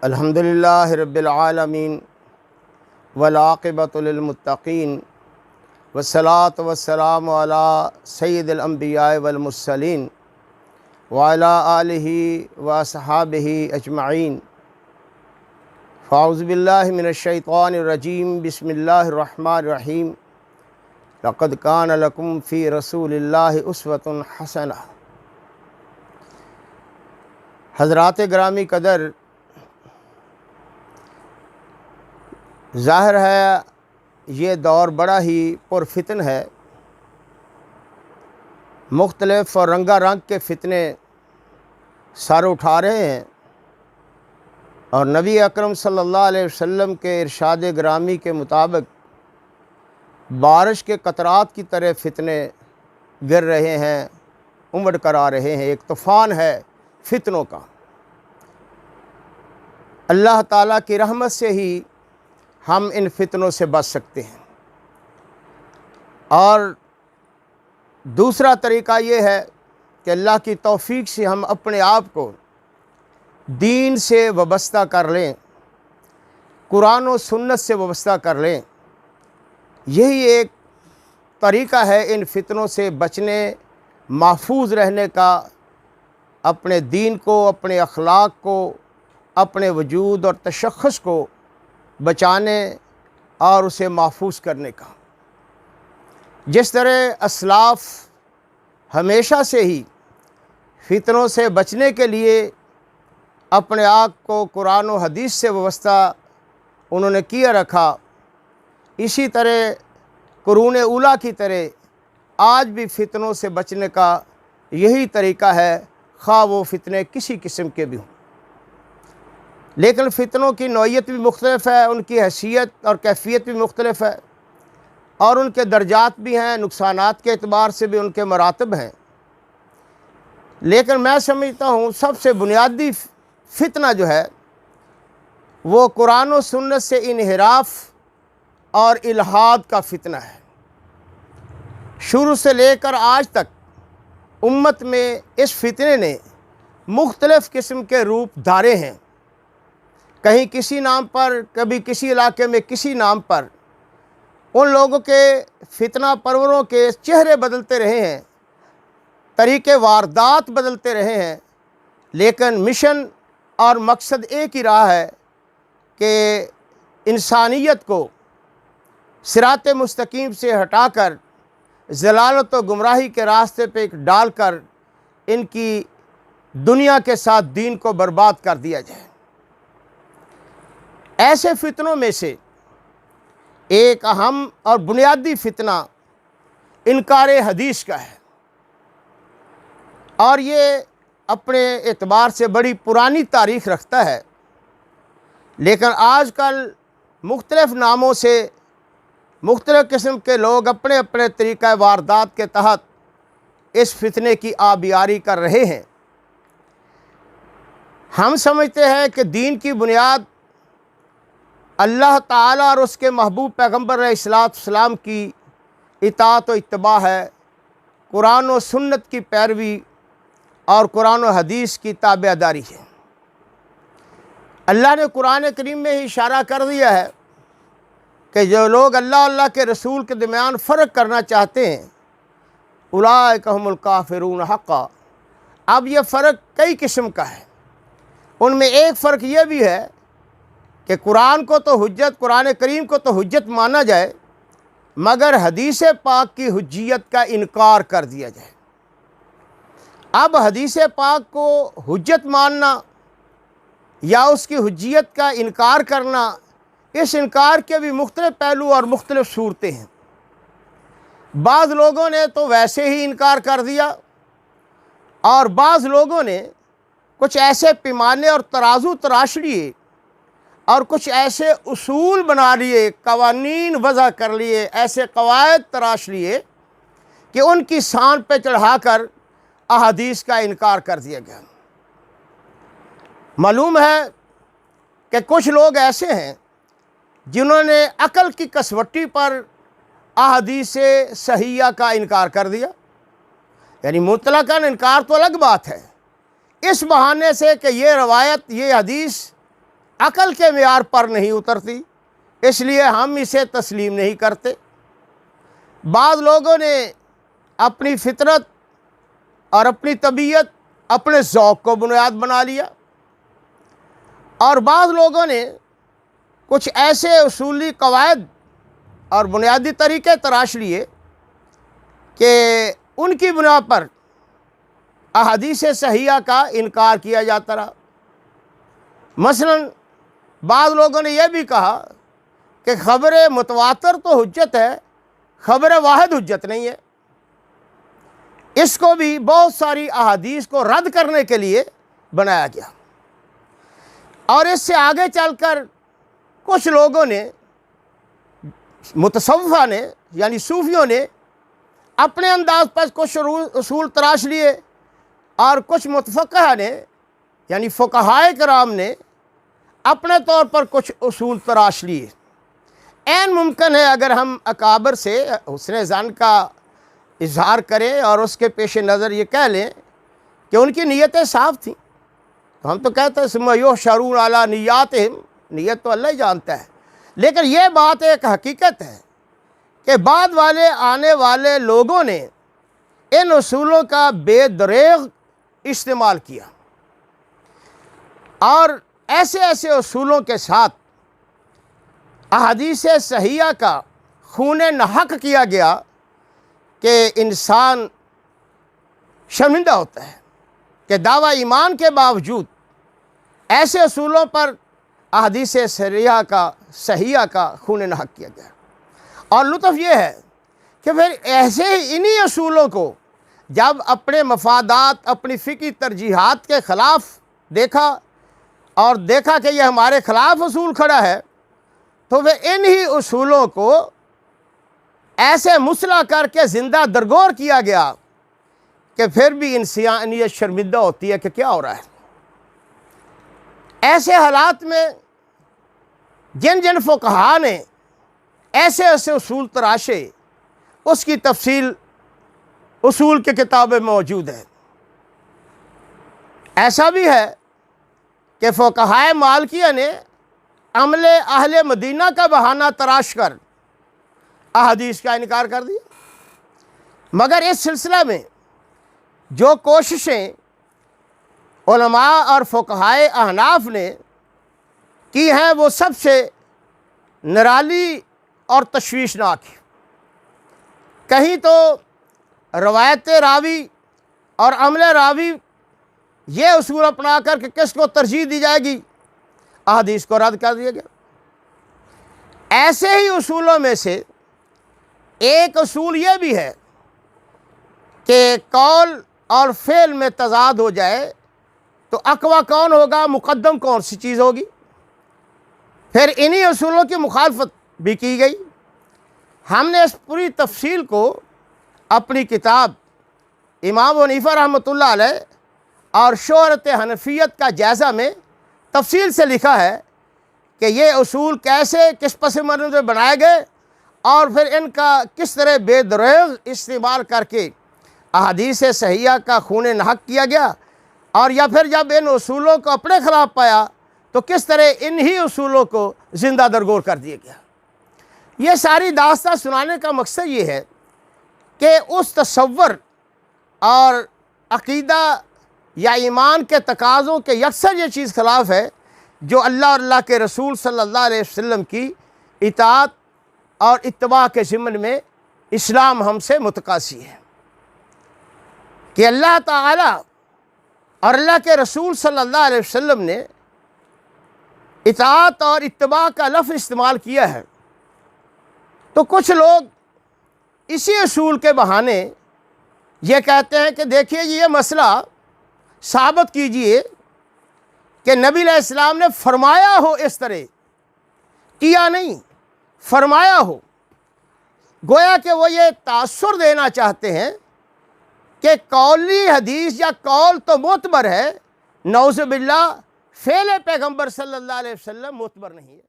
अल्हम्दुलिल्लाहि रब्बिल आलमीन वल आक़िबतु लिल मुत्तक़ीन वस्सलातु वस्सलामु अला सय्यिदिल अंबिया वल मुरसलीन व अला आलिहि व अस्हाबिहि अजमईन। फ़ाऊज़ु बिल्लाहि मिनश शैतानिर रजीम। बिस्मिल्लाहिर रहमानिर रहीम। लक़द कान लकुम फ़ी रसूलिल्लाहि उस्वतुन हसनह। हज़रात ग्रामी कदर, ज़ाहिर है ये दौर बड़ा ही पुरफितन है। मुख्तलिफ़ और रंगारंग के फितने सर उठा रहे हैं और नबी अकरम सल्लल्लाहु अलैहि वसल्लम के इरशाद ग्रामी के मुताबिक बारिश के कतरात की तरह फितने गिर रहे हैं, उमड़ कर आ रहे हैं। एक तूफ़ान है फितनों का। अल्लाह ताला की रहमत से ही हम इन फितनों से बच सकते हैं। और दूसरा तरीक़ा ये है कि अल्लाह की तौफ़ीक़ से हम अपने आप को दीन से वाबस्ता कर लें, कुरान और सुन्नत से वाबस्ता कर लें। यही एक तरीक़ा है इन फितनों से बचने, महफूज रहने का, अपने दीन को, अपने अखलाक को, अपने वजूद और तशख़्ख़ुस को बचाने और उसे महफूज करने का। जिस तरह असलाफ़ हमेशा से ही फितनों से बचने के लिए अपने आप को कुरान और हदीस से वाबस्ता उन्होंने किया रखा, इसी तरह कुरून उला की तरह आज भी फितनों से बचने का यही तरीक़ा है, ख़्वाह वो फितने किसी किस्म के भी हों। लेकिन फ़ितनों की नौइयत भी मुख्तलिफ़ है, उनकी हैसियत और कैफ़ियत भी मुख्तलिफ़ है और उनके दर्जात भी हैं, नुकसानात के एतबार से भी उनके मरातब हैं। लेकिन मैं समझता हूँ सबसे बुनियादी फ़ितना जो है वो कुरान और सुन्नत से इन्हिराफ और इल्हाद का फ़ितना है। शुरू से लेकर आज तक उम्मत में इस फ़ितने ने मुख्तलिफ़ किस्म के रूप धारे हैं। कहीं किसी नाम पर, कभी किसी इलाके में किसी नाम पर। उन लोगों के फितना परवरों के चेहरे बदलते रहे हैं, तरीक़े वारदात बदलते रहे हैं, लेकिन मिशन और मकसद एक ही रहा है कि इंसानियत को सिरात मुस्तकीम से हटाकर ज़लालत व गुमराही के रास्ते पे डालकर इनकी दुनिया के साथ दीन को बर्बाद कर दिया जाए। ऐसे फितनों में से एक अहम और बुनियादी फितना इनकार हदीस का है और ये अपने एतबार से बड़ी पुरानी तारीख़ रखता है। लेकिन आजकल मुख्तलिफ़ नामों से मुख्तलिफ़ किस्म के लोग अपने अपने तरीक़ा वारदात के तहत इस फितने की आबियारी कर रहे हैं। हम समझते हैं कि दीन की बुनियाद अल्लाह ताला और उसके महबूब पैगम्बर अलैहिस्सलाम की इताअत व इत्तिबा है, कुरान और सुन्नत की पैरवी और कुरान और हदीस की ताबेदारी है। अल्लाह ने कुरान करीम में ही इशारा कर दिया है कि जो लोग अल्लाह अल्लाह के रसूल के दरमियान फ़र्क करना चाहते हैं, उलाइका हुमुल काफ़िरून हक़्क़ा। अब यह फ़र्क कई किस्म का है। उनमें एक फ़र्क यह भी है कि कुरान को तो हुज्जत, कुरान करीम को तो हुज्जत माना जाए, मगर हदीस पाक की हुज्जियत का इनकार कर दिया जाए। अब हदीस पाक को हुज्जत मानना या उसकी हुज्जियत का इनकार करना, इस इनकार के भी मुख्तलिफ़ पहलू और मुख्तलिफ़ सूरतें हैं। बाज़ लोगों ने तो वैसे ही इनकार कर दिया और बाज़ लोगों ने कुछ ऐसे पैमाने और तराजू तराश लिए और कुछ ऐसे उसूल बना लिए, कवानीन वज़ा कर लिए, ऐसे कवायद तराश लिए कि उनकी शान पे चढ़ाकर अहादीस का इनकार कर दिया गया। मालूम है कि कुछ लोग ऐसे हैं जिन्होंने अकल की कसवट्टी पर अहादीस सहीहा का इनकार कर दिया। यानी मुतलकन इनकार तो अलग बात है, इस बहाने से कि ये रवायत, ये हदीस अकल के मेयार पर नहीं उतरती, इसलिए हम इसे तस्लीम नहीं करते। बाद लोगों ने अपनी फितरत और अपनी तबीयत, अपने ज़ौक़ को बुनियाद बना लिया, और बाद लोगों ने कुछ ऐसे उसूली कवायद और बुनियादी तरीक़े तराश लिए कि उनकी बुनियाद पर अहादीस सहीहा का इनकार किया जाता रहा। मसलन बाद लोगों ने यह भी कहा कि ख़बर मुतवातर तो हुज्जत है, ख़बर वाहिद हुज्जत नहीं है। इसको भी बहुत सारी अहादीस को रद्द करने के लिए बनाया गया। और इससे आगे चलकर कुछ लोगों ने, मुतसव्विफ़ा ने यानी सूफियों ने अपने अंदाज पर कुछ उसूल तराश लिए, और कुछ मुतफ़क़्क़िह ने यानी फ़ुक़हाए किराम ने अपने तौर पर कुछ उसूल तराश लिए। ऐन मुमकिन है अगर हम अकाबर से हुस्न ज़न का इजहार करें और उसके पेश नज़र ये कह लें कि उनकी नीयतें साफ़ थीं, तो हम तो कहते हैं सुम्मा युहशरून अला निय्यातिहिम, नीयत तो अल्लाह ही जानता है। लेकिन ये बात एक हकीकत है कि बाद वाले आने वाले लोगों ने इन उसूलों का बेदरेग इस्तेमाल किया, और ऐसे ऐसे उसूलों के साथ अहादीस सहीहा का खून नहक किया गया कि इंसान शर्मिंदा होता है कि दावा ईमान के बावजूद ऐसे उसूलों पर अहादीस सहीहा का खून नहक किया गया। और लुत्फ़ ये है कि फिर ऐसे ही इन्हीं असूलों को जब अपने मफादात, अपनी फ़िक्री तरजीहात के ख़िलाफ़ देखा और देखा कि यह हमारे ख़िलाफ़ उसूल खड़ा है, तो वे इन्हीं उसूलों को ऐसे मुसला करके ज़िंदा दरगोर किया गया कि फिर भी इंसानियत शर्मिंदा होती है कि क्या हो रहा है। ऐसे हालात में जिन जिन फ़ुक़हा ने ऐसे ऐसे उसूल तराशे, उसकी तफसील उसूल की किताबें मौजूद है। ऐसा भी है कि फ़ुक़हाए मालिकिया ने अमले अहले मदीना का बहाना तराश कर अहादीस का इनकार कर दिया। मगर इस सिलसिला में जो कोशिशें उलमा और फ़ुक़हाए अहनाफ ने की हैं वो सबसे निराली और तशवीशनाक है। कहीं तो रवायत रावी और अमले रावी ये उसूल अपना कर कि किसको तरजीह दी जाएगी, अहादीस को रद्द कर दिया गया। ऐसे ही उसूलों में से एक उसूल ये भी है कि कौल और फ़ेल में तज़ाद हो जाए तो अक़वा कौन होगा, मुक़द्दम कौन सी चीज़ होगी। फिर इन्हीं उसूलों की मुखालफत भी की गई। हमने इस पूरी तफसील को अपनी किताब इमाम अबू हनीफा रहमतुल्लाह अलैह और शोहरत हनफियत का जायज़ा में तफसील से लिखा है कि ये उसूल कैसे किस पस मंज़र में बनाए गए और फिर इनका किस तरह बेदरेग इस्तेमाल करके अहादीस सहीहा का खून नहक किया गया, और या फिर जब इन उसूलों को अपने ख़िलाफ़ पाया तो किस तरह इन्हीं उसूलों को ज़िंदा दरगोर कर दिया गया। ये सारी दास्तां सुनाने का मकसद ये है कि उस तसव्वुर और अक़ीदा या ईमान के तकाज़ों के यकसर ये चीज़ ख़िलाफ़ है जो अल्लाह और अल्लाह के रसूल सल्लल्लाहु अलैहि वसल्लम की इताअत और इत्तिबा के ज़िम्मन में इस्लाम हमसे मुतकासी है कि अल्लाह ताला और अल्लाह के रसूल सल्लल्लाहु अलैहि वसल्लम ने इताअत और इत्तिबा का लफ्ज़ इस्तेमाल किया है। तो कुछ लोग इसी असूल के बहाने ये कहते हैं कि देखिए ये मसला साबित कीजिए कि नबी अलैहिस्सलाम ने फरमाया हो, इस तरह किया नहीं, फरमाया हो। गोया कि वो ये तासुर देना चाहते हैं कि कौली हदीस या कौल तो मोतबर है, नौज़ बिल्लाह फ़ेल पैगम्बर सल्लल्लाहु अलैहि वसल्लम मोतबर नहीं है।